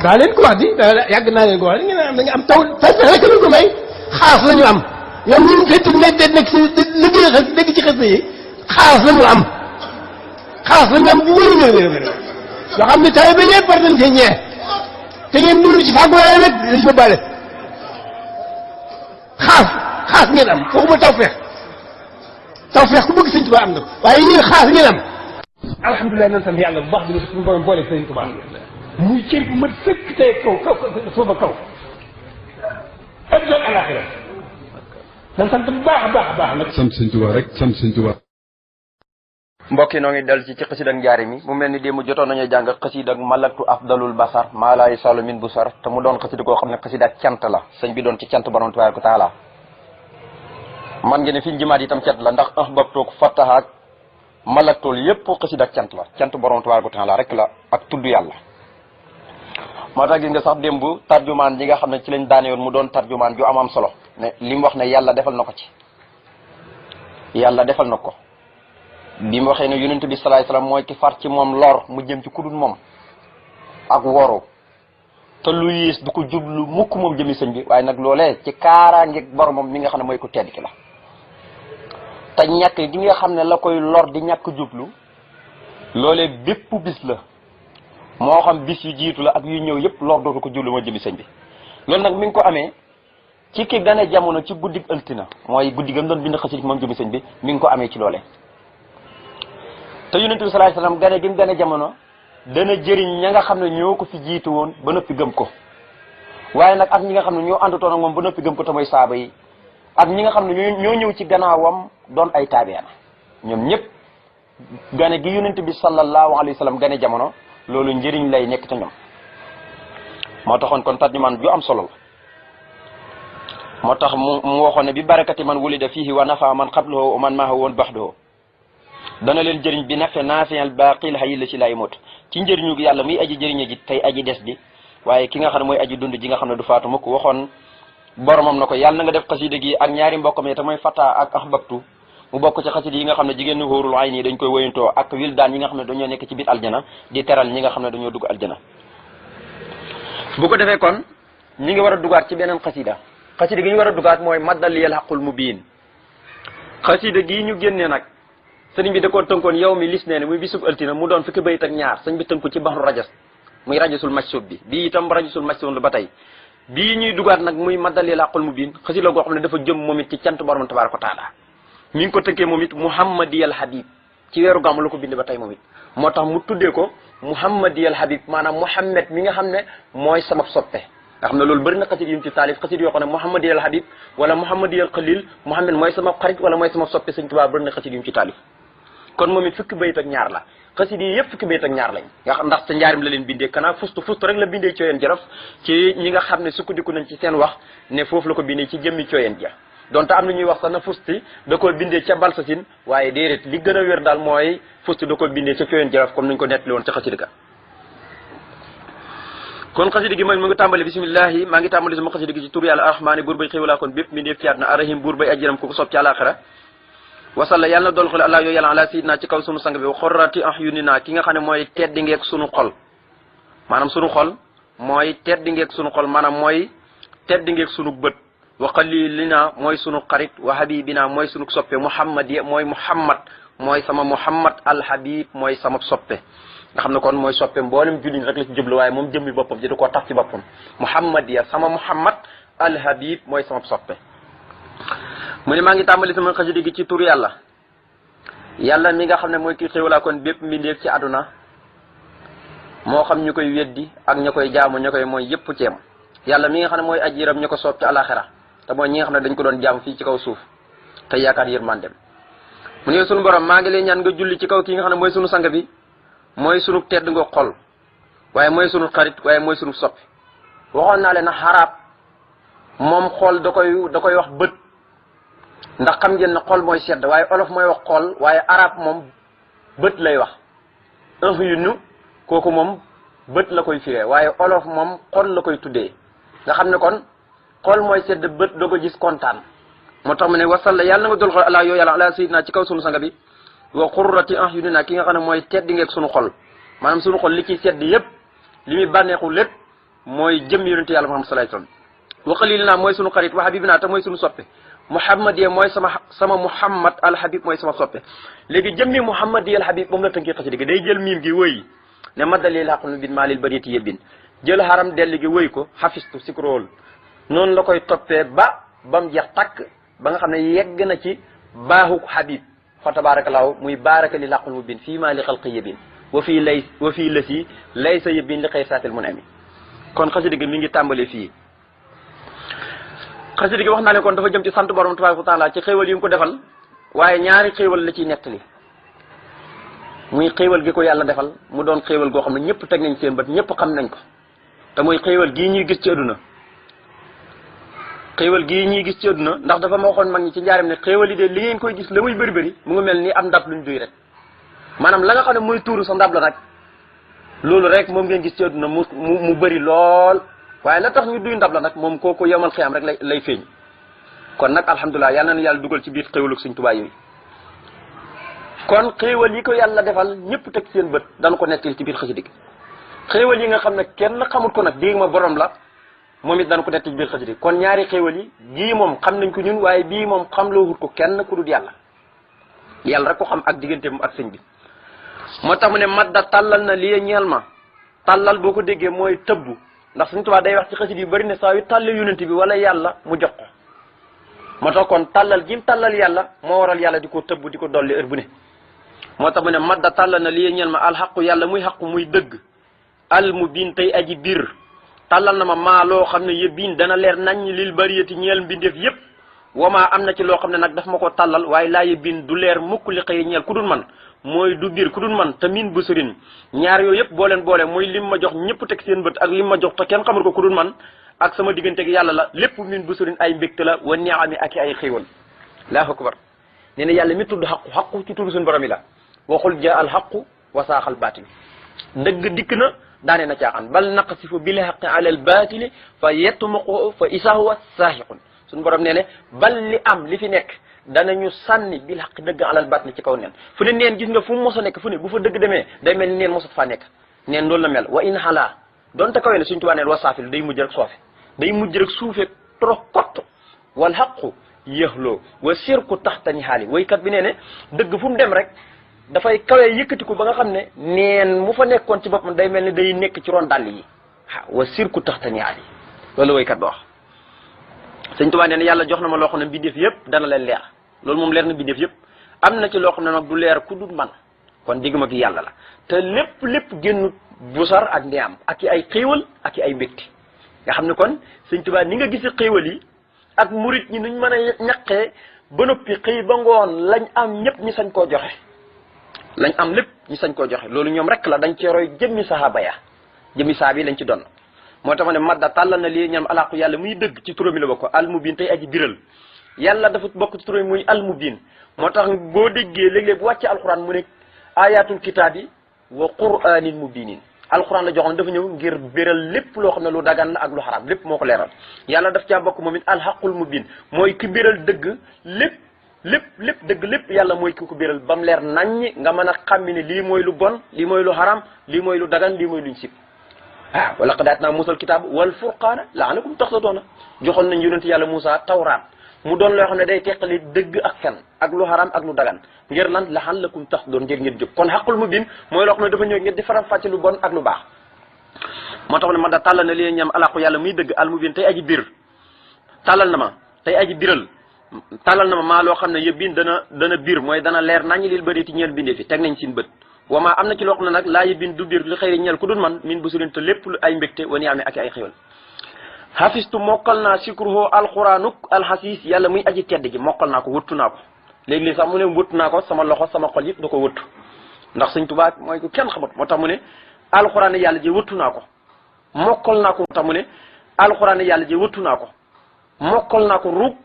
daa leen ko wax di yàgg naa leen ko wax di ngeen am da nga am taw rek lu ko may xaas la ñu am ñoom ñu fekk nekk si liggéey xas dégg ci xas yi xaas la ñu am xaas la ñu am bu wér yoo xam ne taw bi ñëpp war nañ cee ñee te ngeen dund ci fàggu waaye nag dañ ko bale xaas ngeen am waxuma tawfeex ku bëgg sëñ Tuubaa am na waaye yéen xaas ngeen am alhamdulilah nan sant yàlla bu baax bi suñu borom boole sëñ Tuubaa muy cër bu mat sëkk tey kaw suufa kaw ëllëg alaxira nan sant bu baax a baax a baax nag sant sëñ Tuubaa rek sant sëñ Tuubaa. mbokk yi noo ngi del ci xasida ak njaari mi mu mel ni démb jotoon nañu jàng xasida ak malaktu afdalul basar maa laay salu min bu sar te mu doon xasida koo xam ne xasida ak cant la sëñ bi doon ci cant borom tabaaraka taala man ngeen ne fi jimaat itam cant la ndax ahbabtoog fattaha ak malaktool yépp xasida ak cant la cant borom tabaaraka taala rek la ak tudd yàlla moo tax gis nga sax démb tarjumaan ji nga xam ne ci lañ daane yoon mu doon tarjumaan ju am solo ne li mu wax ne yàlla defal na ko ci yàlla defal na ko bi mu waxee ne yonent bi salaay salaam mooy ki far ci moom lor mu jëm ci kudul moom ak woru te lu yiis du ko jublu mukk moom jëmi sëñ bi waaye nag loolee ci kaaraangeeg boromam mi nga xam ne mooy ku tedd ki la te ñàkk gi nga xam ne la koy lor di ñàkk jublu loolee bépp bis la moo xam bis yu jiitu la ak yu ñëw yëpp lor dootu ko jublu moo jëmi sëñ bi loolu nag mi ngi ko amee ci ki gane jamono ci guddig ëltina mooy guddi gam doon bind xasida moom jëmi sëñ bi mi ngi ko amee ci loolee te yonent bi sallallahu alayhi wasallam gane gi mu gane jamono dana jëriñ ña nga xam ne ñoo ko fi jiitu woon ba noppi gëm ko waaye nag ak ñi nga xam ne ñoo àndutoon ak moom ba noppi gëm ko te mooy saaba yi ak ñi nga xam ne ñoo ñëw ci gannaawam doon ay taabiyaana ñoom ñëpp gane gi yonent bi sallallahu alayhi wasallam gane jamono loolu njëriñ lay nekk te ñoom moo taxoon kon tarjumaan ju am solo la moo tax mu waxoon ne bi barakati man wulida fihi wa nafa man qablahu wa man maahu woon baxdahu dana leen jëriñ bi nafe naafiyal baaqil hayy la ci lay mot ci njëriñu yàlla muy aji jëriñe ji tey aji des ji waaye ki nga xam ne mooy aji dund ji nga xam ne du faatu mukk waxoon boromam na ko yàlla na nga def xasida gi ak ñaari mbokkam yi te mooy fata ak ahbabtu mu bokk ci xasida yi nga xam ne jigéen ñi hóorul ay nii dañ koy woyantoo ak wildaan yi nga xam ne dañoo nekk ci biir aljana di teral ñi nga xam ne dañoo dugg aljana bu ko defee kon ñi ngi war a dugaat ci beneen xasida gi ñu war a dugaat mooy maddaliyal xaqul mubiin xasida gii ñu génnee nag sëriñ bi da koo tënkoon yow mi lis nee ne muy bisub altina mu doon fukki bayit ak ñaar sëñ bi tënku ci baxru rajas muy rajasul majsub bi bii itam rajasul majsub la ba tey bii ñuy dugaat nag muy maddaliyal xaqul mubiin xasida goo xam ne dafa jëm moom it ci cant borom tabaaraka taala mi ngi ko tënkee moom it muhammadiyal habib ci weeru gàmmu la ko bind ba tey moom it moo tax mu tuddee ko muhammadiyal habib maanaam muhammad mi nga xam ne mooy sama soppe nga xam ne loolu bëri na xasit yu mu ci taalif xasit yoo xam ne muhammadiyal habib wala muhammadiyal xalil muhammad mooy sama xarit wala mooy sama soppe sëñ Tuubaa bëri na xasit yu mu ci taalif kon moom it fukki bayit ak ñaar la xasit yi yëpp fukki bayit ak ñaar lañ nga xam ndax sa njaarim la leen bindee kanaa fustu rek la bindee cooyeen jaraf ci ñi nga xam ne sukkandiku nañ ci seen wax ne foofu la ko bindee ci jëmmi cooyeen ja donte am na ñuy wax sax na fusti da ko bindee ca balsasin waaye déedéet li gën a wér daal mooy fusti da ko bindee ca cooyeen jaraf comme nañ ko nettali woon ca xasida ga kon xasida gi mooy mu ngi tàmbali bisimillahi maa ngi tàmbali sama xasida gi ci tur yàlla arrahmaani buur bay xéewalaa kon bépp mi dee fiyaat na arrahim buur bay ajiram ku ko soob ci àlaxira wasalla yàlla na dool xol allah yooyu yàlla ala sayidina ci kaw sunu sang bi xorrati ahyunina ki nga xam ne mooy teddi ngeeg sunu xol maanaam sunu xol mooy teddi ngeeg sunu xol maanaam mooy teddi ngeeg sunu bët wa qalilina mooy sunu xarit wa habibina mooy sunu soppe muhammad ya mooy muhammad mooy sama muhammad al habib mooy sama soppe nga xam ne kon mooy soppe mboolem julliñ rek la ci jublu waaye moom jëmmi boppam ji da koo tax ci boppam muhammad ya sama muhammad al habib mooy sama soppe mu ne maa ngi tàmbali sama xasida gi ci tur yàlla mi nga xam ne mooy ki xéwalaa kon bépp mbindeef ci àdduna moo xam ñu koy weddi ak ña koy jaamu ña koy mooy yëpp ceem yàlla mi nga xam ne mooy ajiram ñu ko soob ci alaxira te mooy ñi nga xam ne dañ ko doon jaamu fii ci kaw suuf te yaakaar yërmandem mu ne sunu borom maa ngi lay ñaan nga julli ci kaw ki nga xam ne mooy sunu sang bi mooy sunu tedd nga xol waaye mooy sunu xarit waaye mooy sunu soppi waxoon naa leen na xaraab moom xool da koy wax bët ndax xam ngeen ne xool mooy sedd waaye olof mooy wax xool waaye arab moom bët lay wax yu kooku moom bët la koy firee waaye olof moom xol la koy tuddee nga xam ne kon xol mooy sedd bët doo ko gis kontaan moo tax mu ne wasalla yàlla na nga dol xol ala yow yàlla ala sayidina ci kaw sunu sanga bi wa qurrati ahyunina ki nga xam ne mooy tedd ngeeg sunu xol maanaam sunu xol li ciy sedd yépp li muy bànneexu lépp mooy jëm yonente yàlla Muhammad sallallahu alayhi wasallam wa xalilina mooy sunu xarit wa habibina te mooy sunu soppe Muhammad yee mooy sama Muhammad al Habib mooy sama soppe léegi jëmmi Muhammad yi al Habib moom la tënkee xasida gi day jël miim gi wëy ne maddalil xaqlu bin maalil bariyati yëbbin jël xaram delli gi wëy ko xafistu sikrool noonu la koy toppee ba mu jeex takk ba nga xam ne yegg na ci baaxu Habib fa tabarakallahu muy baaraka li laqul mubin fii maa li xalqi yëbbin wa fii lësi laysa yëbbin li xëy saatil mun ami kon xasida gi mi ngi tàmbale fii xasida gi wax naa ne kon dafa jëm ci sant borom tabaaraka wa taala ci xéewal yi mu ko defal waaye ñaari xéewal la ciy nettali muy xéewal gi ko yàlla defal mu doon xéewal goo xam ne ñëpp teg nañ seen bët ñëpp xam nañ ko te mooy xéewal gii ñuy gis ci àdduna xéewal gii ñuy gis ci àdduna ndax dafa ma waxoon mag ñi ci njaaram ne xéewal yi de li ngeen koy gis la muy bëri bëri mu ngi mel ni am ndab luñ duy rek maanaam la nga xam ne mooy tuuru sa ndab la nag loolu rek moom ngeen gis ci àdduna mu bëri lool waaye la tax ñu duy ndab la nag moom kooku yomal xiyam rek lay feeñ kon nag alhamdulilah yal na yàlla dugal ci biir xéewalu Sëñ Tuubaa yooyu kon xéewal yi ko yàlla defal ñëpp teg seen bët dañu ko nettali ci biir xasida gi xéewal yi nga xam ne kenn xamul ko nag dégg ma borom la moom it dañu ko nettali ci biir xasida gi kon ñaari xéewal yi gii moom xam nañ ko ñun waaye bii moom xam loo wut ko kenn ku dul yàlla rek ko xam ak digganteem ak sëñ bi moo tax mu ne madda tàllal na lii ñeel ma tàllal boo ko déggee mooy tëbbu ndax Sëñ Tuubaa day wax ci xasida yu bari ne saa yu tàllee yonent bi wala yàlla mu jox ko moo tax kon tàllal gi mu tàllal yàlla moo waral yàlla di ko tëbb di ko dolli heure bu ne moo tax mu ne madda tàllal na lii ñeel ma alxaqu yàlla muy xaqu muy dëgg al mu biin tey aji biir tàllal na ma maa loo xam ne yëpp biin dana leer nañ lil bariyati ñeel mbindeef yépp wamaa am na ci loo xam ne nag daf ma ko tàllal waaye laa yëpp biin du leer mukk li xëy ñeel ku dul man mooy du biir ku dul man te min bu sëriñ ñaar yooyu yëpp boo leen boole mooy lim ma jox ñëpp teg seen bët ak lim ma jox te kenn xamul ko ku dul man ak sama diggante gi yàlla la lépp min bu sëriñ ay mbégte la wa ni'ami ak ay xéewal allahu akbar nee na yàlla mi tudd xaqu ci tudd suñu borom yi la waxul ja al xaqu wa saaxal baatil dëgg dikk na daane na caaxaan bal naqsifu bil haqqi ala al baatili fa yetmuqu fa isaa huwa saahiqun suñu borom nee ne bal li am li fi nekk danañu sànni bil xaq dëgg alal baat ni ci kaw neen fu ne neen gis nga fu mu mos a nekk fu ne bu fa dëgg demee day mel ni neen mosut faa nekk neen loolu la mel wa in xalaa donte kawe ne suñu tubaa neen wa saafil day mujj rek soofe day mujj rek suufee trop kott wal xaqu yëxloo wa sirku taxtani xaali waykat bi nee ne dëgg fu mu dem rek dafay kawee yëkkatiku ba nga xam ne neen mu fa nekkoon ci boppam day mel ni day nekk ci ron dàll yi wa sirku taxtani xaali loolu waykat ba wax Sëñ Tuubaa nee na yàlla jox na ma loo xam ne mbindeef yëpp dana leen leer loolu moom leer na mbindeef yëpp am na ci loo xam ne nag du leer ku dul man kon digg ma gi yàlla la te lépp génn busar ak ndiyaam ak i ay xéewal ak i ay mbégte nga xam ne kon Sëñ Tuubaa ni nga gisi xéewal yi ak murit ñi nuñ mën a ñaqee ba noppi xëy ba ngoon lañ am ñëpp ñi sañ koo joxe lañ am lépp ñi sañ koo joxe loolu ñoom rek la dañ cee roy jëmmi sahaaba ya jëmmi sahaaba yi lañ ci doon moo tax ma ne madda tàllal na lii ñam alaqu yàlla muy dëgg ci turam yi la bokk almubin tey aji biral yàlla dafa bokk ci turam yi muy almubin moo tax boo déggee léeg-léeg bu wàccee alquran mu ne ayatul kitaabi wa quranin mubinin alquran la joxoon dafa ñëw ngir biral lépp loo xam ne lu dagan la ak lu xaraam lépp moo ko leeral yàlla daf caa bokk moom it alxaqul mubin mooy ki biral dëgg lépp dëgg lépp yàlla mooy ki ko biral ba mu leer naññi nga mën a xàmmi ne lii mooy lu bon lii mooy lu xaraam lii mooy lu dagan lii mooy luñ sib wala qad aatnaa Muusaa al-kitaaba wal furqaana la'allakum tahtaduna joxoon nañ yonent yàlla Muusaa tawraat mu doon loo xam ne day teqali dëgg ak fen ak lu haram ak lu dagan ngir lan la'allakum tahtadun ngir ngeen jóg kon xaqul mubiin mooy loo xam ne dafa ñëw ngir di faram fàcce lu bon ak lu baax moo tax ne ma da tàllal na li ñam alaqu yàlla muy dëgg al mubiin tey aji bir tàllal na ma tey aji biral tàllal na ma maa loo xam ne yëpp biin dana biir mooy dana leer nañu lil bëri ti ñeel bindee fi teg nañ sin bët wamaa am na ci loo xam ne nag laa yëbbin du biir li xëy ñeel ku dul man min bu surin te lépp lu ay mbégte wani amee ak ay xéwal xafistu mokkal naa sikruhu alquranuk alxasiis yàlla muy aji tedd ji mokkal naa ko wëttu naa ko léegi-léegi sax mu ne wëttu naa ko sama loxo sama xol yëpp da ko wëttu ndax Sëñ Tuubaa mooy ko kenn xamut moo tax mu ne alquran yàlla ji wëttu naa ko mokkal naa ko moo tax mu ne alquran yàlla ji wëttu naa ko mokkal naa ko ruub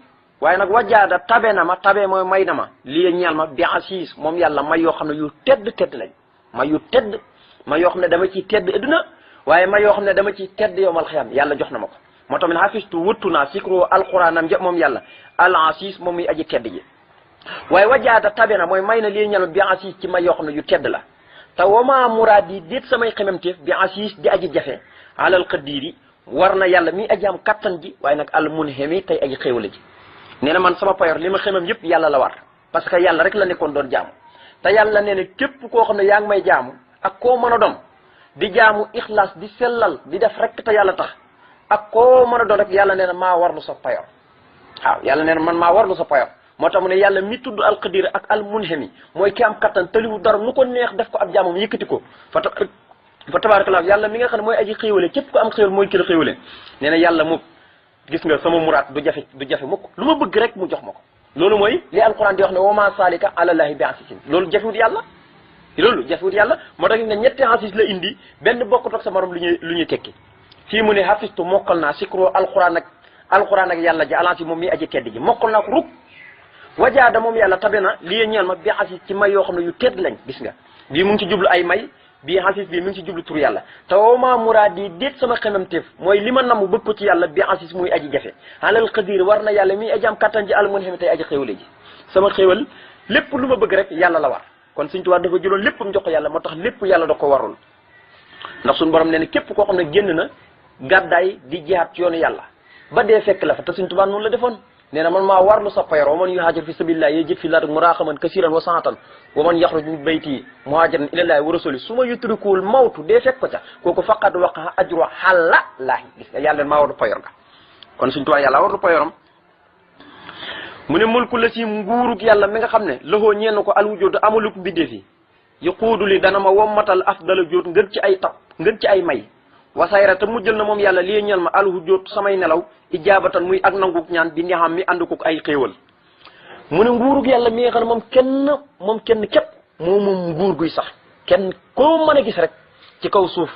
waaye nag wajaada tabe na ma tabe mooy may na ma lii ñeel ma bi asiis moom yàlla may yoo xam ne yu tedd lañ may yu tedd may yoo xam ne dama ciy tedd adduna waaye may yoo xam ne dama ciy tedd yowmal xiyam yàlla jox na ma ko moo tax min hafistu wëttu naa sikro alquranam ja moom yàlla al asiis moom muy aji tedd ji waaye wajaada tabe na mooy may na lii ñeel ma bi asiis ci may yoo xam ne yu tedd la te wama muraad yi déet samay xememteef bi asiis di aji jafe alal qadiri war na yàlla mi aji am kattan ji waaye nag al munhimi tey aji xéewale ji nee na man sama payor li ma xemam yëpp yàlla la war parce que yàlla rek la nekkoon doon jaamu te yàlla nee na képp koo xam ne yaa ngi may jaamu ak koo mën a doon di jaamu ixlaas di sellal di def rek te yàlla tax ak koo mën a doon rek yàlla nee na maa warlu sa payor waaw yàlla nee na man maa warlu sa payor moo tax mu ne yàlla mi tudd alqadir ak al munhimi mooy ki am kattan tëliwu dara nu ko neex def ko ab jaamam yëkkati ko fa tabarakallah yàlla mi nga xam ne mooy aji xéewale képp ko am xéewal mooy ki la xéewale nee na yàlla moom gis nga sama muraat du jafe mukk lu ma bëgg rek mu jox ma ko loolu mooy li alquran di wax ne wama salika alallahi bi asisin loolu jafewut yàlla moo tax ne ñetti asis la indi benn bokkut ak sa morom lu ñuy tekki fii mu ne hafistu mokkal naa sikro alquran ak yàlla ji alansi moom mi aji tedd ji mokkal naa ko rub wajaada moom yàlla tabe na lii ñeel ma bi asis ci may yoo xam ne yu tedd lañ gis nga bii mu ngi ci jublu ay may bii asis bii mi ngi ci jublu tur yàlla te wama muraad yi déet sama xemamteef mooy li ma namm bëgg ko ci yàlla bi asis muy aji jafe alal qadir war na yàlla mi aji am kattan ji al munhim tey aji xéwale ji sama xéwal lépp lu ma bëgg rek yàlla la war kon Sëñ Tuubaa dafa jëloon léppam jox ko yàlla moo tax lépp yàlla da ko warul ndax suñu borom nee na képp koo xam ne génn na gàddaay di jihaat ci yoonu yàlla ba dee fekk la fa te Sëñ Tuubaa noonu la defoon nee na man maa warlu sa payor wa man yuhaajir fi sabilillah yajid fi l-ardi muragaman kasiran wa saatan wa man yaxruj min bayti muhaajiran ilallahi wa rasuli suma yutrikul mawtu dee fekk ko ca kooku faqad waqa ajru xalla laahi gis nga yàlla maa warlu payor nga kon Sëñ Tuubaa yàlla warlu payoram mu ne mulku la si nguurug yàlla mi nga xam ne loxoo ñeen ko alwujud amaluk mbindeef yi yu xuudu li dana ma wommatal afdala jóot ngën ci ay tab ngën ci ay may wasayra te mu jël na moom yàlla lii ñeel ma alhu jóot samay nelaw ijaabatan muy ak nanguk ñaan bi neexam mi ànd ko ay xéewal mu ne nguurug yàlla mi nga xam ne moom kenn képp moom nguur guy sax kenn koo mën a gis rek ci kaw suuf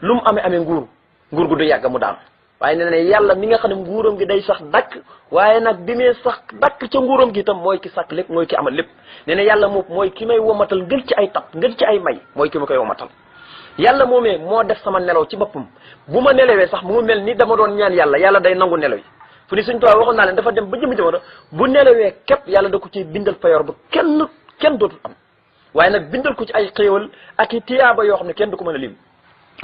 lu mu amee nguur gu du yàgg mu daan waaye nee na yàlla mi nga xam ne nguuram gi day sax dakk waaye nag bi mee sax dakk ca nguuram gi itam mooy ki sàkk lépp mooy ki amal lépp nee na yàlla moom mooy ki may womatal ngën ci ay tab ngën ci ay may mooy ki ma koy womatal yàlla moomee moo def sama nelaw ci boppam bu ma nelawee sax mu mel ni dama doon ñaan yàlla day nangu nelaw yi fu ni Sëñ Tuubaa waxoon naa leen dafa dem ba jëm jamono bu nelawee képp yàlla da ko ci bindal payoor ba kenn dootul am waaye nag bindal ko ci ay xéewal ak i tiyaaba yoo xam ne kenn du ko mën a lim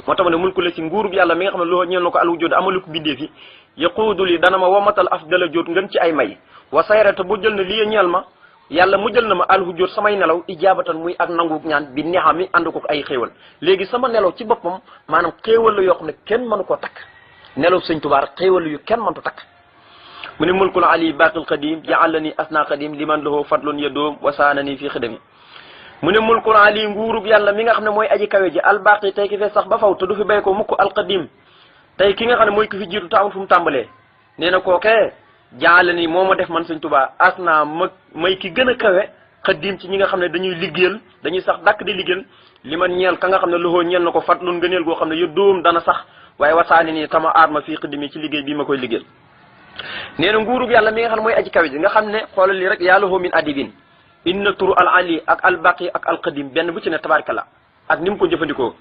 moo tax ma ne mulku la si nguurug yàlla mi nga xam ne loo ñeel na ko alwujud amalu ko bindee fi yaquudu li dana ma womatal afdala jóot ngën ci ay may wa sayrata bu jël na lii ñeel ma yàlla mu jël na ma alhujjóot samay nelaw ijaabatan muy ak nangu ñaan bi neexam mi ànd ko ay xéewal léegi sama nelaw ci boppam maanaam xéewal la yoo xam ne kenn mënu koo takk nelaw Sëñ Tuubaa xéewal la yu kenn mëntu takk mu ne mulkul ali baqil qadim ja'alani asna qadim liman lahu fadlun yadoom wasaanani fi xidami mu ne mulkul ali nguurug yàlla mi nga xam ne mooy aji kawe ji albaqi tey ki fee sax ba faw te du fi bay ko mukk alqadim tey ki nga xam ne mooy ki fi jiitu taamul fu mu tàmbalee nee na kookee jaale ni moo ma def man Sëñ Tuubaa as naa may ki gën a kawe xaddiim ci ñi nga xam ne dañuy liggéeyal dañuy sax dàkk di liggéeyal li man ñeel ka nga xam ne loxoo ñeel na ko fatlun ngëneel goo xam ne yu dóom dana sax waaye wasaani nii tama aar ma fii xaddimi ci liggéey bii ma koy liggéeyal nee na nguurug yàlla mi nga xam ne mooy aji kawe ji nga xam ne xoolal li rek yaa lahu min adibin inna turu al ali ak al baqi ak al qadim benn bu ci ne tabaarkalla ak ni mu ko jëfandikoo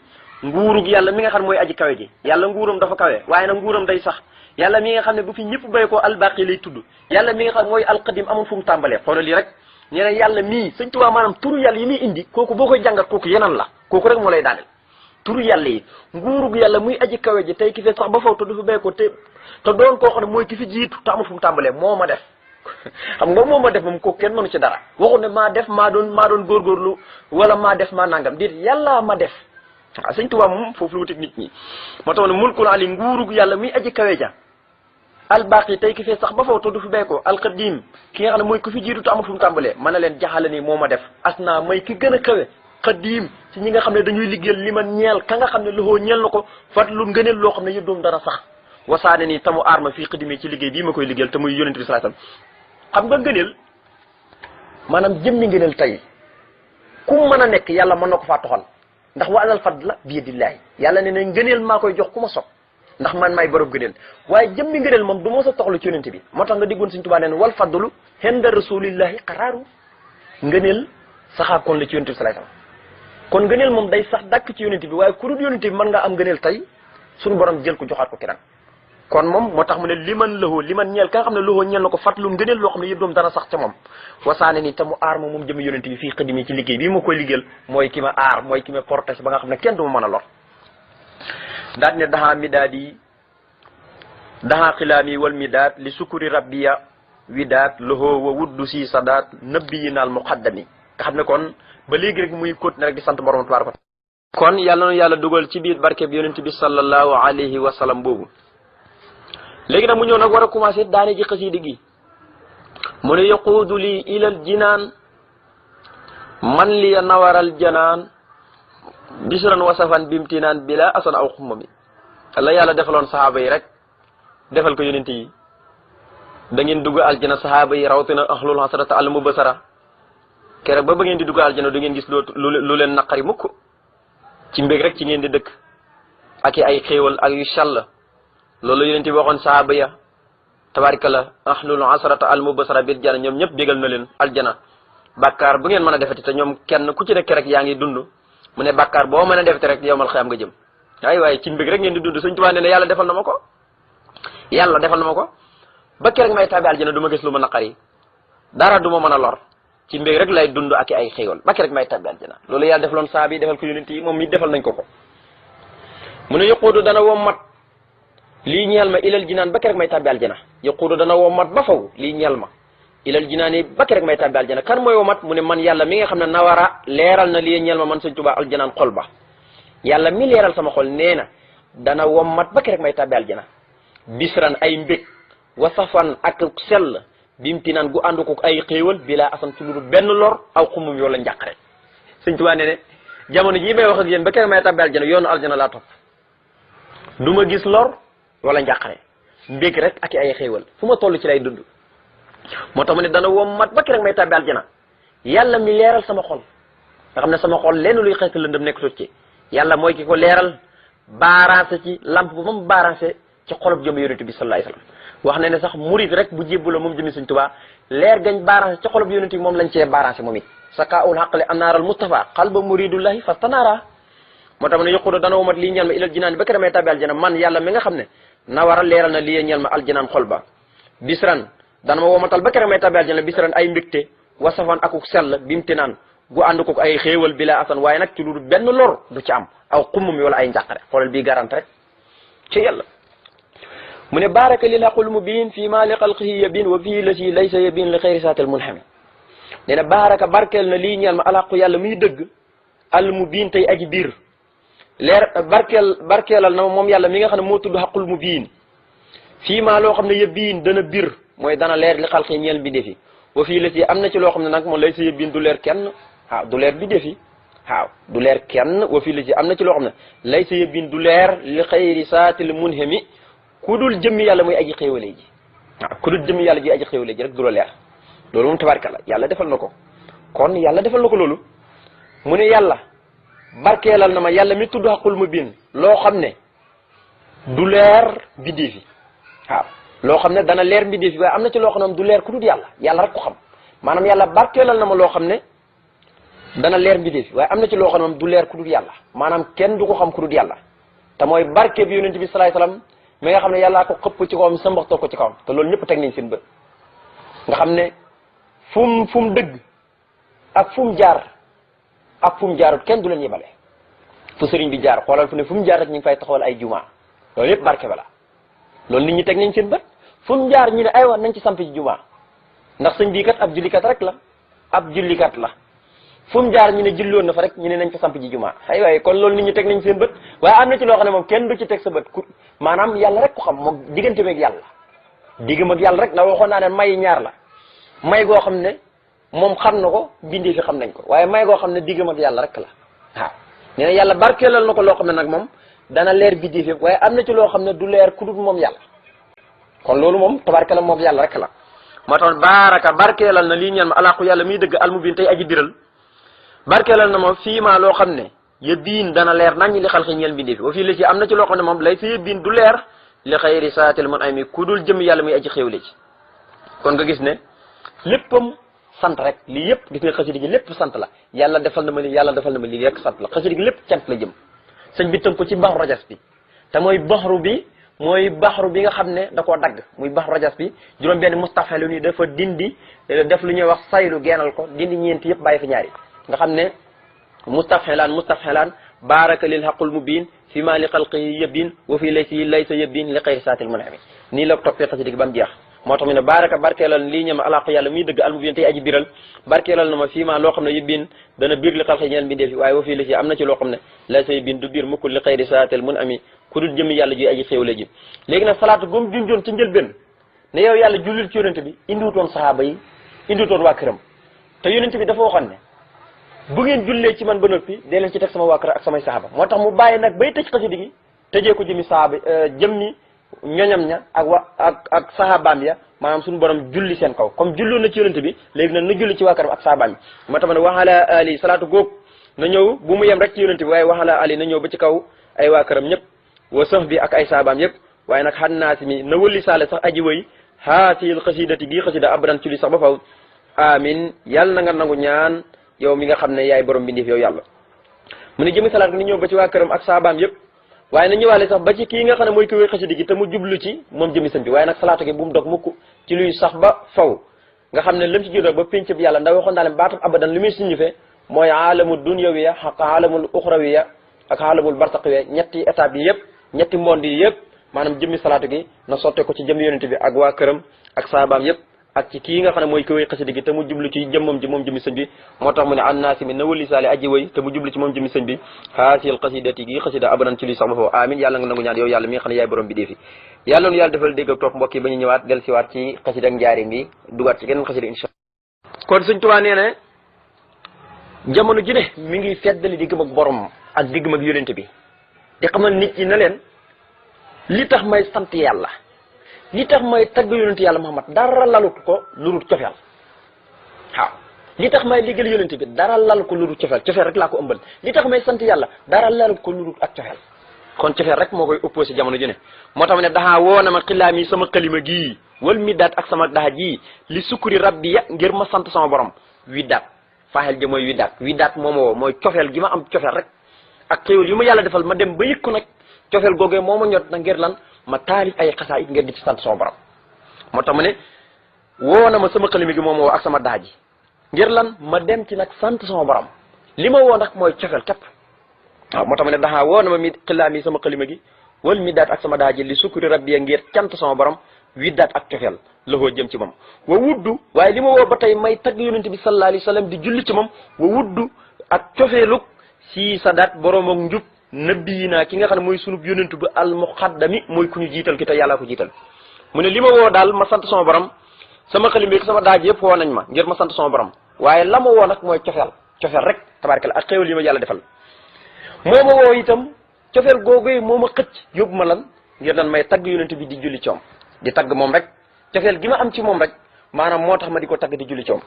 nguurug yàlla mi nga xam ne mooy aji kawe ji yàlla nguuram dafa kawe waaye nag nguuram day sax yàlla mi nga xam ne bu fi ñëpp béy ko albaqi lay tudd yàlla mi nga xam ne mooy alqadim amul fu mu tàmbalee xoolal lii rek nee na yàlla mii Sëñ Tuubaa maanaam turu yàlla yi muy indi kooku boo koy jàngat kooku yeneen la kooku rek moo lay daaneel turu yàlla yi nguurug yàlla muy aji kawe ji tey ki fee sax ba faw te du fi béy ko te doon koo xam ne mooy ki fi jiitu te amul fu mu tàmbalee moo ma def xam nga moo ma def moom kooku kenn mënu ci dara waxu ne maa def maa doon góorgóorlu wala maa def maa nangam déet yàlla ma def waaw Sëñ Tuubaa moom foofu la wutik nit ñi moo tax ne mulkul ali nguurug yàlla muy aji kawe ja albaqi tey ki fee sax ba faw te du fi béykoo alqadim ki nga xam ne mooy ku fi jiitu te amul fu mu tàmbalee mën na leen jaxale nii moo ma def as naa may ki gën a kawe qadim ci ñi nga xam ne dañuy liggéeyal li man ñeel ka nga xam ne loxoo ñeel na ko fatlu ngëneel loo xam ne yëddoom dara sax wasaane nii tamu aar ma fii xadimi ci liggéey bii ma koy liggéeyal te muy yonent bi sallallahu alayhi wasallam xam nga ngëneel maanaam jëmmi ngëneel tey ku mën a nekk yàlla mën na ko faa toxal ndax wa anal fadla bi yadillaahi yàlla ne na ngëneel maa koy jox ku ma sopp ndax man maay borom ngëneel waaye jëmmi ngëneel moom du moo sa toxlu ci yonente bi moo tax nga diggoon Sëñ Tuubaa neen wal fadlu hinda rasulillahi qaraaru ngëneel saxaakoon la ci yonente bi sallallahu alayhi wasallam kon ngëneel moom day sax dàkk ci yonente bi waaye ku dul yonente bi mën nga am ngëneel tey suñu borom jël ko joxaat ko keneen kon moom moo tax mu ne liman ñeel ka nga xam ne loxoo ñeel na ko fàttlu ngëneel loo xam ne yëpp doom dana sax ca moom wasaane ni te mu aar ma moom jëmi yonente bi fii xëdimi ci liggéey bii ma koy liggéeyal mooy ki ma aar mooy ki ma protège ba nga xam ne kenn du ma mën a lor daat ne daxaa mi daat yi daxaa xilaami wal mi daat li sukuri rabbiya wi daat loxoo wa wuddu si sa daat nëbbi yi naal muqaddami nga xam ne kon ba léegi rek muy continuer rek di sant borom tabaaraka kon yàlla na yàlla dugal ci biir barke bi yonente bi sallallahu alayhi wa sallam boobu léegi nag mu ñëw nag war a commencé daane ji xasida gi mu ne yaquudu li ilal jinaan man li nawaral janaan bisran wasafan bimtinaan bila asan aw xumma mi la yàlla defaloon sahaaba yi rek defal ko yonente yi da ngeen dugg aljana sahaaba yi rawatina ahlul hasrata al mubasara keroog ba ngeen di dugg aljana du ngeen gis lu leen naqari mukk ci mbég rek ci ngeen di dëkk ak ay xéewal ak yu sall loolu yonent bi waxoon sahaaba ya tabarikalla ahlul asrata al mubasara bil jana ñoom ñëpp bégal na leen aljana bàkkaar bu ngeen mën a defeti te ñoom kenn ku ci nekk rek yaa ngi dund mu ne bàkkaar boo mën a defeti rek yowmal xiyaam nga jëm waaye ci mbég rek ngeen di dund Sëñ Tuubaa ne ne yàlla defal na ma ko ba keroog may tàbbi aljana du ma gis lu ma naqari dara du ma mën a lor ci mbég rek lay dund ak ay xéewal ba keroog may tàbbi aljana loolu yàlla defaloon sahaaba yi defal ko yonent yi moom mi defal nañ ko mu ne yëquudu dana wommat lii ñeel ma ilal jinaan ba keroog may tàbbi aljana yaquudu dana womat ba faw lii ñeel ma ilal jinaan yi ba keroog may tàbbi aljana kan mooy womat mu ne man yàlla mi nga xam ne nawara leeral na lii ñeel ma man Sëñ Tuubaa aljanaan xol ba yàlla mi leeral sama xol nee na dana womat ba keroog may tàbbi aljana bisran ay mbég wasafan ak sell bimtinaan gu ànd ko ay xéewal bila asan ci lu benn lor aw xumum yoo la njàqare Sëñ Tuubaa nee ne jamono jii may wax ak yéen ba keroog may tàbbi aljana yoonu aljana laa topp du ma gis lor wala njàqare mbég rek ak ay xéewal fu ma toll ci lay dund moo tax mu ne dana wommat ba keroog may tàbbi aljana yàlla mi leeral sama xol nga xam ne sama xol lenn luy xeetu lëndëm nekk tot ci yàlla mooy ki ko leeral baarancé ci lampe bu moom baarancé ci xolob jëm yonent bi sallallahu alayhi wasallam wax ne ne sax murid rek bu jébbuloo moom jëmi Sëñ Tuubaa leer gañ baarancé ci xolob yonent bi moom lañ cee baarancé moom it sakaul haqli anaaral mustafa qalba muridullahi fastanaara moo tax mu ne yoqudo dana womat lii ñeel ma ilal jinaan ba keroog may tàbbi aljana man yàlla mi nga xam ne na war a leeral na lii ñeel ma aljanaan xol ba bisran dana ma womatal ba keroog may tàbbi aljana bisran ay mbégte wasafan akuk sell bimtinaan gu ànd ko ay xéewal bila asan waaye nag ci lu benn lor du ci am aw xummum wala ay njàqare xoolal bii garante rek ci yàlla mu ne baraka lil haqul mubin fii ma li xalqihi yabin wa fii la si laysa yabin li xayri saatal munhami nee na baraka barkeel na lii ñeel ma alhaqu yàlla muy dëgg al mubin tey aji biir leer barkeelal na moom yàlla mi nga xam ne moo tudd xaqul mubin fii maa loo xam ne yabin dana biir mooy dana leer li xalqi ñeel bi defi wa fii la si am na ci loo xam ne nag moom laysa yabin du leer kenn waaw du leer bi defi waaw du leer kenn wa fii la si am na ci loo xam ne laysa yabin du leer li xayri saatil munhami ku dul jëmmi yàlla muy aji xéewale ji waaw ku dul jëmmi yàlla ji aji xéewale ji rek du la leer loolu moom tabaarkalla yàlla defal na ko kon yàlla defal na ko loolu mu ne yàlla barkeelal na ma yàlla mi tudd xaqul mubin loo xam ne du leer bindéef yi waaw loo xam ne dana leer bindéef yi waaye am na ci loo xam ne du leer ku dul yàlla yàlla rek ko xam maanaam yàlla barkeelal na ma loo xam ne dana leer bindéef yi waaye am na ci loo xam ne du leer ku dul yàlla maanaam kenn du ko xam ku dul yàlla te mooy barke bi yonent bi salaay salaam mi nga xam ne yàllaa ko xëpp ci kawam sambaxtoo ko ci kawam te loolu ñëpp teg nañ seen bët nga xam ne fu mu dëgg ak fu mu jaar ak fu mu jaarut kenn du leen yebale fu sëriñ bi jaar xoolal fu ne fu mu jaar rek ñu ngi fay taxawal ay juma loolu yëpp barke ba la loolu nit ñi teg nañ seen bët fu mu jaar ñu ne aywa nañ ci samp ci juma ndax sëñ bii kat ab jullikat rek la ab jullikat la fu mu jaar ñu ne julloon na fa rek ñu ne nañ ko samp ci juma ay waaye kon loolu nit ñi teg nañ seen bët waaye am na ci loo xam ne moom kenn du ci teg sa bët maanaam yàlla rek ko xam moom diggante meeg yàlla diggam ak yàlla rek na waxoon naa ne may ñaar la may goo xam ne moom xam na ko bindee fi xam nañ ko waaye may goo xam ne diggam ak yàlla rek la waaw nee na yàlla barkeelal na ko loo xam ne nag moom dana leer bindee fi waaye am na ci loo xam ne du leer ku dul moom yàlla kon loolu moom tabarkala moom yàlla rek la moo tax baaraka barkeelal na lii ñeen ma alaqu yàlla muy dëgg almubin tey aji diral barkeelal na ma fii maa loo xam ne yëbbiin dana leer nañ li xalqi ñeel mbindee fi wa fii la ci am na ci loo xam ne moom lay sa yëbbiin du leer li xayri saatil mun ay mi ku dul jëm yàlla muy aji xéewle ci kon nga gis ne léppam sant rek lii yëpp gis nga xasida gi lépp sant la yàlla defal na ma lii yàlla defal na ma lii rek sant la xasida gi lépp cant la jëm sëñ bi tënk ko ci baxru rajas bi te mooy baxru bi nga xam ne da koo dagg muy baxru rajas bi juróom benn mustafalu ni dafa dindi def lu ñuy wax saylu geenal ko dindi ñeenti yëpp bàyyi fi ñaari nga xam ne mustafxilaan baaraka lil xaqul mubin fi ma li xalqihi yëbbin wa fi laysa yëbbin li xayri saatil munami nii la toppee xasida gi ba mu jeex moo tax mu ne baaraka barkeelal lii ñama alaqu yàlla muy dëgg almubin tey aji biral barkeelal na ma fii maa loo xam ne yëbbin dana biir li xalqi ñeel mbindee fi waaye wa fii la si am na ci loo xam ne laysa yëbbin du biir mukkul li xayri saatil munami ku dul jëmmi yàlla ji aji xéewle ji léegi nag salaatu gum junjoon ci njëlbéen ne yow yàlla jullil ci yonente bi indiwutoon sahaaba yi indiwutoon waa këram te yonente bi dafa waxoon ne bu ngeen jullee ci man ba noppi dee leen ci teg sama waa kër ak samay sahaaba moo tax mu bàyyi nag bay tëj xasida gi tëjee ko jëmmi sahaaba jëmmi ñoñam ña ak sahabaam ya maanaam suñu borom julli seen kaw comme julloon na ci yonente bi léegi nag na julli ci waa këram ak sahabaam yi moo tax ma ne waxala ali salaatu góog na ñëw bu mu yem rek ci yonente bi waaye waxala ali na ñëw ba ci kaw ay waa këram ñëpp wa sax bi ak ay sahabaam yëpp waaye nag xannaasi mi na wëlli saale sax aji wëy haatihil xasidati gii xasida abadan ci li sax ba faw amin yàlla na nga nangu ñaan yow mi nga xam ne yaay borom bindif yow yàlla mu ne jëmi salaat ni ñëw ba ci waa këram ak saabaam yëpp waaye na ñëwaale sax ba ci kii nga xam ne mooy ki wéy xasida gi te mu jublu ci moom jëmi sëñ bi waaye nag salaatu gi bu mu dog mukk ci luy sax ba faw nga xam ne lam ci jur ba pénc bi yàlla ndax waxoon naa leen baatam abadan li muy signifié mooy alamul dunyawiya ak alamul uxrawiya ak alamul barsaqiya ñetti étape yi yëpp ñetti monde yi yëpp maanaam jëmmi salaatu gi na sotte ko ci jëmmi yonente bi ak waa këram ak saabaam yëpp ak ci kii nga xam ne mooy ki wéy xasida gi te mu jublu ci jëmmam ji moom jëmmi sëñ bi moo tax mu ne annaasi mi na wëli saali aji wéy te mu jublu ci moom jëmmi sëñ bi xaasil xasidati gi xasida abadan ci luy sax ba foofu amin yàlla nga nangu ñaan yow yàlla mi nga xam ne yaay borom bi dee fi yàlla nu yàlla defal dégg ak topp mbokk yi ba ñu ñëwaat del siwaat ci xasida ak njaarim bi dugaat ci geneen xasida insha kon sëñ Tuubaa nee ne jamono ji ne mi ngi feddali diggam ak borom ak diggam ak yonente bi di xamal nit ñi ne leen li tax may sant yàlla li tax may tagg yonente yàlla Muhammad dara lalut ko lu dul cofeel waaw li tax may liggéeyal yonente bi dara lalu ko lu dul cofeel rek laa ko ëmbal li tax may sant yàlla dara lalut ko lu dul ak cofeel kon cofeel rek moo koy opposé jamono ju ne moo tax ne daxaa woo na ma xilaam yi sama xalima gii wal middaat ak sama daxa ji li sukkuri rabbi ya ngir ma sant sama borom widdaat faaxel ja mooy widdaat moo ma woo mooy cofeel gi ma am cofeel rek ak xéwal yu ma yàlla defal ma dem ba yëg ko nag cofeel googee moo ma ñot na ngir lan ma taalif ay xasaa it ngir di ci sant sama borom moo tax mu ne woo na ma sama xalima gi moom woo ak sama daxa ji ngir lan ma dem ci nag sant sama borom li ma woo nag mooy cofeel képp waaw moo tax mu ne daxaa woo na ma mi xilaam yi sama xalima gi wal mi daat ak sama daxa ji li sukkuri rabbi ya ngir cant sama borom widdaat ak cofeel loxoo jëm ci moom wa wuddu waaye li ma woo ba tey may tagg yonente bi sallallahu alayhi wa sallam di julli ci moom wa wuddu ak cofeelug si sadat borom ak njub nabi naa ki nga xam ne mooy sunub yonentu bi al muqaddami mooy ku ñu jiital ki te yàllaa ko jiital mu ne li ma woo daal ma sant sama borom sama xalim bi sama daaj yëpp woo nañ ma ngir ma sant sama borom waaye la ma woo nag mooy cofeel rek tabaarkalla ak xéewal yi ma yàlla defal moo ma woo itam cofeel googu moo ma xëcc yóbbu ma lan ngir lan may tagg yonent bi di julli coom di tagg moom rek cofeel gi ma am ci moom rek maanaam moo tax ma di ko tagg di julli coom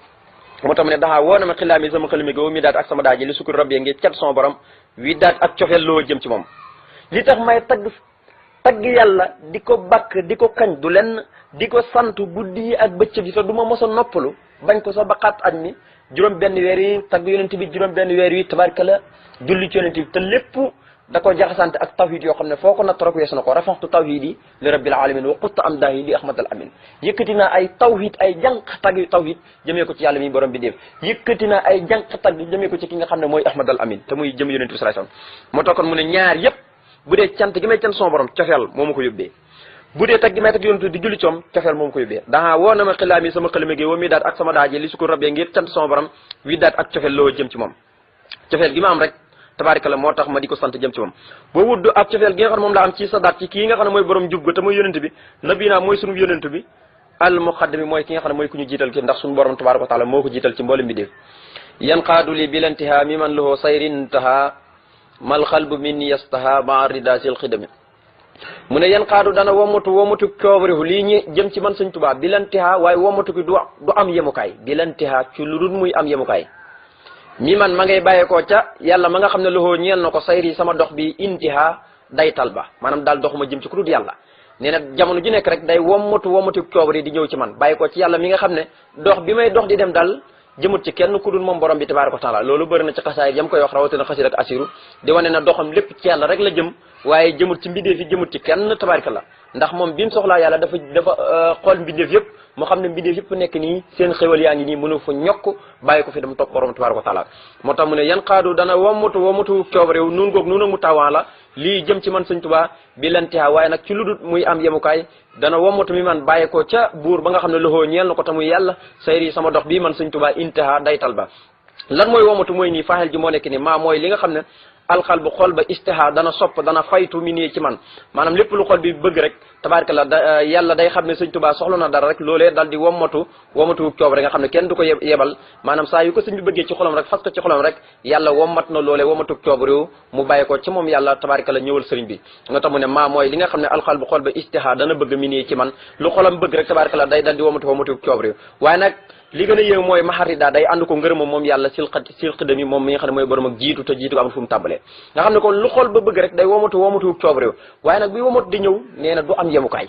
moo tax ma ne daxaa woo na ma xilaam yi sama xalimi go mi daat ak sama daaji li sukkur rabbi ngir cat sama borom wi daat ak cofeel loo jëm ci moom li tax may tagg yàlla di ko bakk di ko kañ du lenn di ko sant guddi yi ak bëccëg yi te du ma mos a noppalu bañ ko sa baqaat añ mi juróom benn weer yi tagg yonent bi juróom benn weer yi tabarkalla julli ci yonent bi te lépp da ko jaxasante ak tawhid yoo xam ne foo ko natt rek weesu na ko rafaxtu tawhid yi li rabbil alamin wa qutta am daahi li ahmadal amin yëkkati naa ay tawhid ay jànq tagg yu tawhid jëmee ko ci yàlla mi borom bi def yëkkati naa ay jànq tagg jëmee ko ci ki nga xam ne mooy ahmadal amin te muy jëm yonent bi sallallahu alayhi wasallam moo tax kon mu ne ñaar yëpp bu dee cant gi may cant sama borom cofeel moo ma ko yóbbee bu dee tag gi may tag yonent di julli coom cofeel moo ma ko yóbbee daa woo na ma xilaam yi sama xalima gi wa mi daat ak sama daaji li su ko rabbee ngir cant sama borom wi daat ak cofeel loo jëm ci moom cofeel gi ma am rek tabaarikalla moo tax ma di ko sant jëm ci moom boo wuddu ak cofeel gi nga xam ne moom la am ci sa daat ci kii nga xam ne mooy borom jub ga te mooy yonent bi nabi naa mooy sunu yonent bi al muqaddami mooy ki nga xam ne mooy ku ñu jiital ki ndax suñu borom tabaaraka wa taala moo ko jiital ci mboolem bi def yan qaadu li bilantiha mi man lahu sayrin taha mal xalbu min yastaha ma ridasil xidami mu ne yan qaadu dana womatu coobarihu lii ñi jëm ci man Sëñ Tuubaa bilantiha waaye womatu ki du am yemukaay bilantiha ci lu dul muy am yemukaay mi man ma ngay bàyyeekoo ca yàlla ma nga xam ne loxoo ñeel na ko sayri sama dox bi intiha daytal ba maanaam daal doxuma jëm ci ku dul yàlla nee na jamono ju nekk rek day wommatu coobare di ñëw ci man bàyyi ko ci yàlla mi nga xam ne dox bi may dox di dem daal jëmut ci kenn ku dul moom borom bi tabaaraka wa taala loolu bëri na ci xasaay yam koy wax rawatina xasida ak asiru di wane na doxam lépp ci yàlla rek la jëm waaye jëmut ci mbindeef yi jëmut ci kenn tabaaraka la ndax moom bi mu soxlaa yàlla dafa xool mbindeef yëpp moo xam ne mbindeef yëpp nekk nii seen xéwal yaa ngi nii mënu fa ñokk bàyyi ko fi dem topp borom tabaaraka wa taala moo tax mu ne yan xaadu dana wommatu coobare nun goog nun a mu tawaan la lii jëm ci man sëñ Tuubaa bi lantiha waaye nag ci lu dul muy am yemukaay dana wommatu mi man bàyyi ko ca buur ba nga xam ne loxoo ñeel na ko te muy yàlla sayri sama dox bii man sëñ Tuubaa intiha daytal ba lan mooy wommatu mooy nii faaxel ji moo nekk nii maa mooy li nga xam ne alxal bu xol ba istiha dana sopp dana faytu mi nii ci man maanaam lépp lu xol bi bëgg rek tabaaraka la yàlla day xam ne sëñ Tuubaa soxla na dara rek loolee dal di wommatu coobare nga xam ne kenn du ko yebal maanaam saa yu ko sëñ bi bëggee ci xolam rek fas ko ci xolam rek yàlla wommat na loolee wommatu coobare mu bàyyi ko ci moom yàlla tabaaraka la ñëwal sëriñ bi nga tax mu ne maa mooy li nga xam ne alxal bu xol ba istiha dana bëgg mi nii ci man lu xolam bëgg rek tabaaraka la day dal di wommatu coobare waaye nag li gën a yéew mooy maxarida day ànd ko ngërëmam moom yàlla sil xidami moom mi nga xam ne mooy borom ak jiitu te jiitu ko amul fu mu tàmbalee nga xam ne kon lu xool ba bëgg rek day womatu coobare waaye nag buy womatu di ñëw nee na du am yemukaay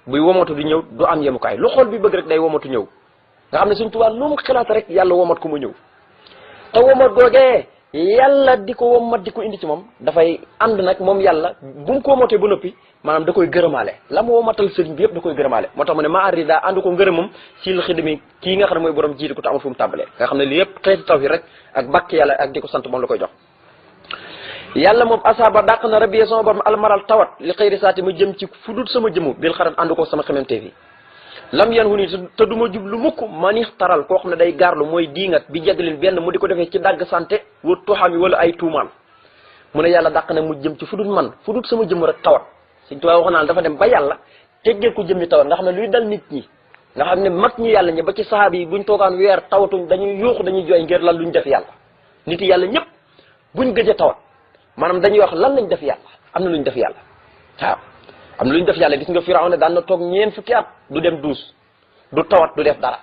buy womatu di ñëw du am yemukaay lu xool bi bëgg rek day womatu ñëw nga xam ne Sëñ Tuubaa lu mu xalaat rek yàlla womat ko mu ñëw te womat googee yàlla di ko womat di ko indi ci moom dafay ànd nag moom yàlla bu mu ko womatee ba noppi maanaam da koy gërëmaale la mu womatal sëriñ bi yëpp da koy gërëmaale moo tax mu ne ma arri daa ànd ko ngërëmam sil xidami kii nga xam ne mooy borom jiitu ko te amul fu mu tàmbalee nga xam ne li yëpp xeeti tawhid rek ak bàkk yàlla ak di ko sant moom la koy jox yàlla moom asaaba dàq na rabbi sama borom almaral tawat li xëyri saati ma jëm ci fu dul sama jëmu bil xarat ànd ko sama xememtee fi lam yan hu ni te du ma jublu mukk manix taral koo xam ne day gaarlu mooy diingat bi jaglin benn mu di ko defee ci dàgg santé wa tuxaami wala ay tuumaal mu ne yàlla dàq na mu jëm ci fu dul man fu dul sama jëmm rek tawat Sëñ Tuubaa wax naa dafa dem ba yàlla teggee ko jëmmi tawat nga xam ne luy dal nit ñi nga xam ne mag ñi yàlla ñi ba ci sahaaba yi buñ toogaan weer tawatuñ dañuy yuuxu dañuy jooy ngir lan luñ def yàlla nit yàlla ñëpp buñ gëj a tawat maanaam dañuy wax lan lañ def yàlla am na luñ def yàlla waaw am na luñ def yàlla gis nga Firawna daan na toog ñeen fukki at du dem duus du tawat du def dara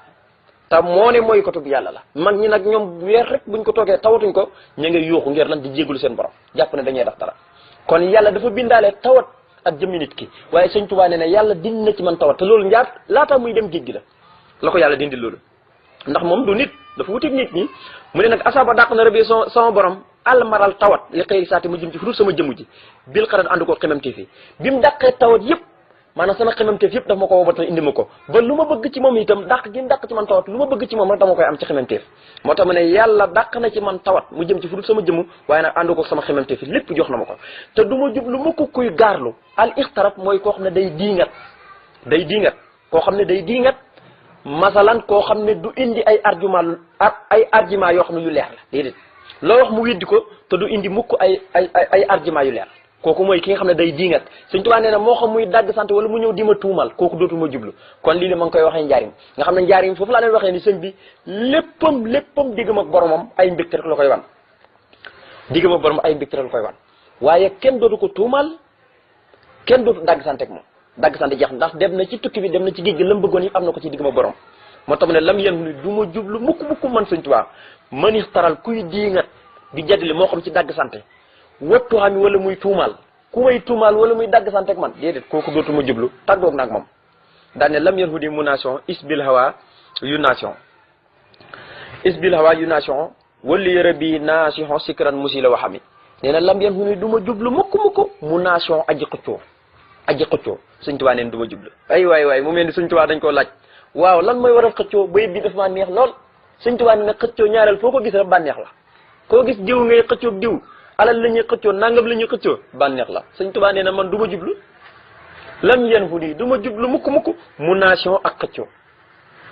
te moo ne mooy ko tub yàlla la mag ñi nag ñoom weer rek buñ ko toogee tawatuñ ko ñu ngi yuuxu ngir lan di jégalu seen borom jàpp ne dañuy def dara kon yàlla dafa bindaale tawat ak jëmmi nit ki waaye Sëñ Tuubaa nee na yàlla dindi na ci man tawat te loolu njaat laata muy dem géej gi la ko yàlla dindi loolu ndax moom du nit dafa wuteeg nit ñi mu ne nag asaaba dàq na rabbi sama borom almaral tawat li xëyri saati ma jëm ci fu dul sama jëmu ji bil xarat ànd ko xemamteef yi bi mu dàqee tawat yëpp maanaam sama xemamteef yëpp daf ma ko wobatal indi ma ko ba lu ma bëgg ci moom itam dàq gi mu dàq ci man tawat lu ma bëgg ci moom rek dama koy am ci xemamteef moo tax mu ne yàlla dàq na ci man tawat mu jëm ci fu dul sama jëmu waaye nag ànd ko sama xemamteef yi lépp jox na ma ko te du ma jublu ma ko kuy gaarlu al ixtarab mooy koo xam ne day diingat koo xam ne day diingat masalan koo xam ne du indi ay argument yoo xam ne yu leer la déedéet loo wax mu weddi ko te du indi mukk ay argument yu leer kooku mooy ki nga xam ne day diingat Sëñ Tuubaa nee na moo xam muy dagg sant wala mu ñëw di ma tuumal kooku dootuma jublu kon lii ne ma ngi koy waxee njaarim nga xam ne njaarim foofu laa leen waxee ni sëñ bi léppam diggam ak boromam ay mbégte rek la koy wan diggam ak boromam ay mbégte rek la koy wan waaye kenn dootu ko tuumal kenn dootu dagg sant ak moom dagg sant jeex ndax dem na ci tukki bi dem na ci géej gi lam bëggoon yi am na ko ci diggam ak borom moo tax mu ne lam yéen ni du ma jublu mukk man Sëñ Tuubaa manix taral kuy diingat di jaddali moo xam ci dagg sante wattu xam wala muy tuumaal ku may tuumaal wala muy dagg sante ak man déedéet kooku dootuma jublu tàggoog naag moom daan ne lam yéen hu di mu nation isbil hawa yu nation wala yëre bi nation sikran musi la waxami nee na lam yéen hu ni du ma jublu mukk mu nation aji xëccoo Sëñ Tuubaa neen du ma jublu ay waay mu mel ni Sëñ Tuubaa dañ koo laaj waaw lan mooy waral xëccoo bayit bi dafa maa neex lool Sëñ Tuubaa ne xëccoo ñaareel foo ko gis rek bànneex la koo gis diw ngay xëccoo diw alal la ñuy xëccoo nangam la ñuy xëccoo bànneex la Sëñ Tuubaa nee na man du ma jublu lam yen fu nii du ma jublu mukk mu nation ak xëccoo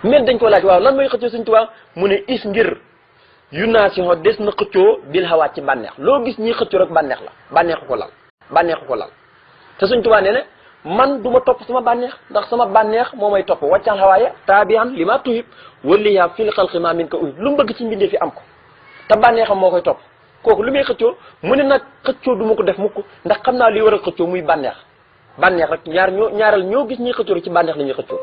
men dañ ko laaj waaw lan mooy xëccoo Sëñ Tuubaa mu ne is ngir yu nation des na xëccoo bil xawaat ci bànneex loo gis ñiy xëccoo rek bànneex la bànneexu ko lal te Sëñ Tuubaa nee na man du ma topp sama bànneex ndax sama bànneex moo may topp wàccal xawaaya taabihan li ma tuhib waliya fil xalqi ma min ka uhib lu mu bëgg ci mbindee fi am ko te bànneexam moo koy topp kooku lu muy xëccoo mu ne nag xëccoo du ma ko def mukk ndax xam naa li war a xëccoo muy bànneex bànneex rek ñaaral ñoo gis ñuy xëccoo ci bànneex la ñuy xëccoo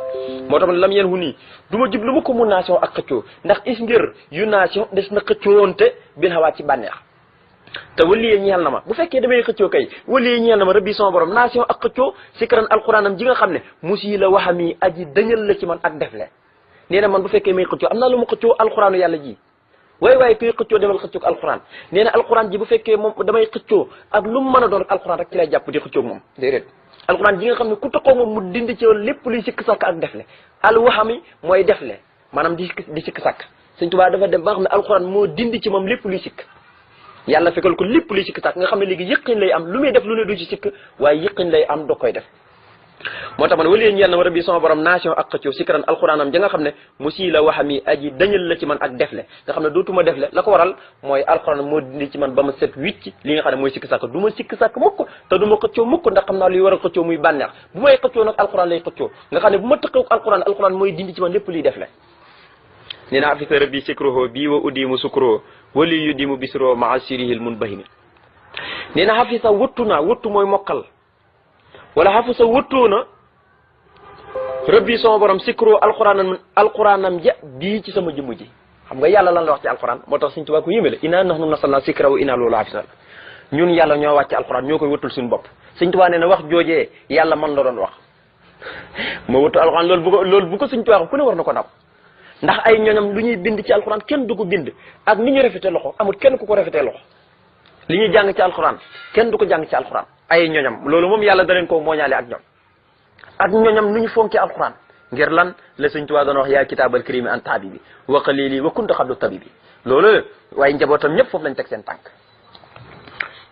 moo tax lam yeen hu nii du ma jublu ma ko mu nation ak xëccoo ndax is ngir yu nation des na xëccoonte bil xawaat ci bànneex te waliyee ñeel na ma bu fekkee damay xëccoo kay waliyee ñeel na ma rabbi sama borom nation ak xëccoo sikran alquranam ji nga xam ne musi la waxami aji dañal la ci man ak def le nee na man bu fekkee may xëccoo am naa lu ma xëccoo alquranu yàlla ji waaye kuy xëccoo demal xëccoo alquran nee na alquran ji bu fekkee moom damay xëccoo ak lu mu mën a doon ak alquran rek ci lay jàpp di xëccoo moom déedéet alquran ji nga xam ne ku taxoo moom mu dindi ci lépp luy sikk sàkk ak def le al waxami mooy def le maanaam di sikk sàkk Sëñ Tuubaa dafa dem ba nga xam ne alquran moo dindi ci moom lépp luy sikk yàlla fekkal ko lépp luy sikk sàkk nga xam ne léegi yëqin lay am lu muy def lu ne du ci sikk waaye yëqin lay am doo koy def moo tax man wala ñeel na ma rabbi sama borom nation ak xëccoo sikran alquranam ja nga xam ne musi la waxami aji dañal la ci man ak defle nga xam ne dootuma defle la ko waral mooy alquran moo dindi ci man ba ma set wicc li nga xam ne mooy sikk sàkk du ma sikk sàkk mukk te du ma xëccoo mukk ndax xam naa luy war a xëccoo muy bànneex bu may xëccoo nag alquran lay xëccoo nga xam ne bu ma tëqew alquran mooy dindi ci man lépp luy defle nee na afisa rabbi sikruhu bii wa udimu sukruhu wali yu dimu bisro maa sirihil mun bahimi nee na xafisa wëttu naa wëttu mooy mokkal wala xafisa wëttoo na rabbi sama borom sikro alquranam ja bii ci sama jëmm ji xam nga yàlla lan la wax ci alquran moo tax Sëñ Tuubaa ko yéeme la inaa nahnu nazzalna sikra wa inaa lahu laafizuun ñun yàlla ñoo wàcc alquran ñoo koy wëttul suñu bopp Sëñ Tuubaa nee na wax joojee yàlla man la doon wax moo wëttu alquran loolu bu ko Sëñ Tuubaa ku ne war na ko daw ndax ay ñoñam lu ñuy bind ci alquran kenn du ko bind ak ni ñu rafetee loxo amul kenn ku ko rafetee loxo li ñuy jàng ci alquran kenn du ko jàng ci alquran ay ñoñam loolu moom yàlla da leen koo mooñaale ak ñoom ak ñoñam nu ñu fonkee alquran ngir lan la Sëñ Tuubaa doon wax yaa kitaabal karimi an tabibi wa qalili wa kunta xablu tabibi loolu waaye njabootam ñëpp foofu lañ teg seen tànk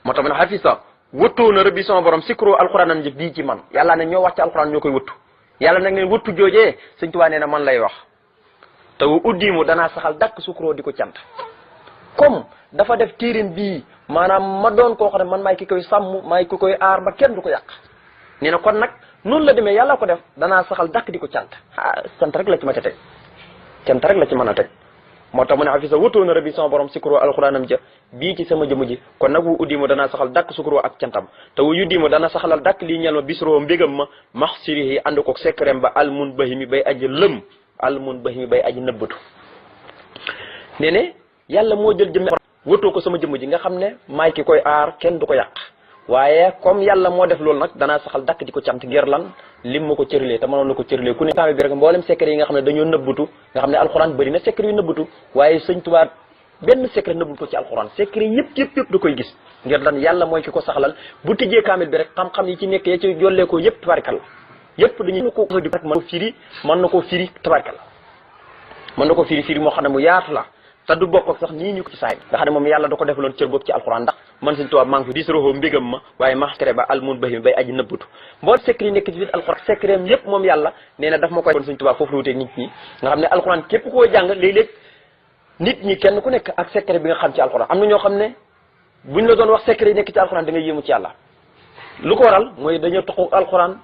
moo tax ma ne xafisa wëttoo na rabbi sama borom sikro alquranam ji bii ci man yàlla ne ñoo wax ci alquran ñoo koy wëttu yàlla nag leen wëttu joojee Sëñ Tuubaa nee na man lay wax te uddimu danaa saxal dakk sukroo di ko cant comme dafa def tiirin bii maanaam ma doon koo xam ne man maay ki koy sàmm maay ki koy aar ba kenn du ko yàq nee na kon nag noonu la demee yàlla ko def danaa saxal dakk di ko cant cant rek la ci ma ca teg cant rek la ci mën a teg moo tax mu ne xafisa wëtoo na rabbi sama borom sikroo alquranam ja bii ci sama jëmm ji kon nag wu uddimu danaa saxal dakk sukroo ak cantam te wu yuddimu dana saxalal dakk lii ñel ma bisroo mbégam ma max sirihi ànd ko secrem ba almun bahimi bay aji lëm almun bahimi bay aji nëbbatu nee ne yàlla moo jël jëmm wëtoo ko sama jëmm ji nga xam ne maay ki koy aar kenn du ko yàq waaye comme yàlla moo def loolu nag danaa saxal dakk di ko cant ngir lan lim ma ko cëralee te mënoon na ko cëralee ku ne temps bi rek mboolem secret yi nga xam ne dañoo nëbbatu nga xam ne alxuraan bëri na secret yu nëbbatu waaye Sëñ Tuubaa benn secret nëbbatu ko ci alxuraan secret yëpp da koy gis ngir lan yàlla mooy ki ko saxalal bu tijjee kaamil bi rek xam-xam yi ci nekk ya ci jollee ko yëpp tabarkal yëpp dañuy ko di rek mën na koo firi tabarkal mën na ko firi moo xam ne mu yaatu la te du bokk ak sax nii ñu ko ci saay nga xam ne moom yàlla da ko defaloon cër bopp ci alxuraan ndax man Sëñ Tuubaa maa ngi fi dis roxoo mbégam ma waaye maxtere ba almun bahim bay aji nëbbatu mbool secret yi nekk ci biir alxuraan secret yëpp moom yàlla nee na daf ma koy kon Sëñ Tuubaa foofu la wuteeg nit ñi nga xam ne alxuraan képp koo jàng léeg-léeg nit ñi kenn ku nekk ak secret bi nga xam ci alxuraan am na ñoo xam ne buñ la doon wax secret yi nekk ci alxuraan da ngay yéemu ci yàlla lu ko waral mooy dañoo toxu alxuraan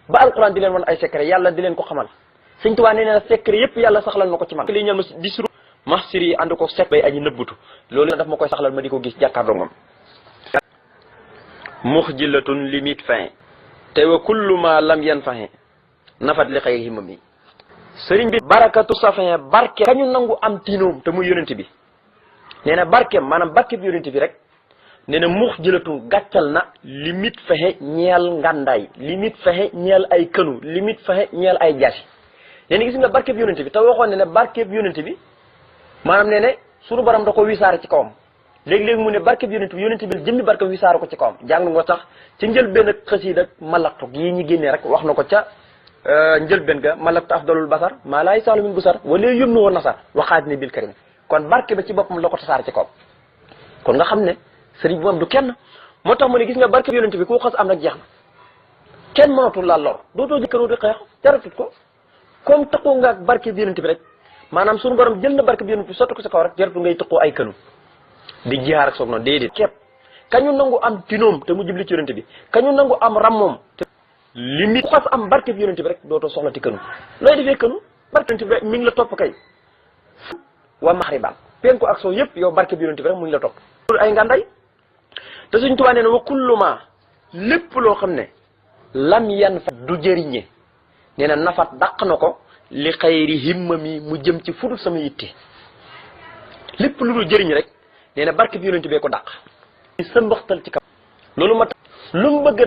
ba alxuraan di leen wan ay secret yàlla di leen ko xamal Sëñ Tuubaa nee na secret yëpp yàlla saxlal na ko ci man li ñal ma disru maxsir yi ànd ko set bay aji nëbbutu loolu daf ma koy saxlal ma di ko gis jàkkaarloo moom muxjilatun limite fin te wa kullu ma lam yan fahin nafat li xayri himam yi sëriñ bi barakatu safin barke kañu nangu am tiinoom te muy yonent bi nee na barkeem maanaam barke bi yonent bi rek nee na muxjilatun gàccal na limite fexe ñeel ngàndaay limite fexe ñeel ay kënu limite fexe ñeel ay jaasi nee na gis nga barke bi yonent bi te waxoon ne barke bi yonent bi maanaam nee ne suñu borom da ko wisaare ci kawam léegi-léegi mu ne barke bi yonent bi jëmmi barke bi wisaare ko ci kawam jàng nga tax ci njëlbéen xasiida malaktu yi ñu génnee rek wax na ko ca njëlbéen ga malaktu afdalul basar maa laay saalu min busar wala yëm na woon nasar waxaat ne bil karim kon barke ba ci boppam la ko tasaare ci kawam kon nga xam ne sëriñ bi moom du kenn moo tax mu ne gis nga barke bi yonent bi ku xas am nag jeex na kenn mënatul laa lor dootoo jëkkaroo di xeex jaratut ko comme taxoo nga ak barke bi yonent bi rek maanaam suñu borom jël na barke bi yonent bi sotti ko sa kaw rek jaratu ngay tëqoo ay kënu di jihaar ak soog noonu déedéet képp kañu nangu am tinoom te mu jubli ci yonent bi kañu nangu am rammoom te limite xas am barke bi yonent bi rek dootoo soxla ti kënu looy defee kënu barke yonent bi rek mi ngi la topp kay wa maxriban penku ak soo yëpp yow barke bi yonent bi rek mu ngi la topp ay ngànday te Sëñ Tuubaa nee na wa kullu ma lépp loo xam ne lam yan fa du jëriñe nee na nafat dàq na ko li xayri himma mi mu jëm ci fudul sama yitte lépp lu dul jëriñ rek nee na barke bi yonent bee ko daq sa mbaxtal ci kaw loolu ma lu mu bëgg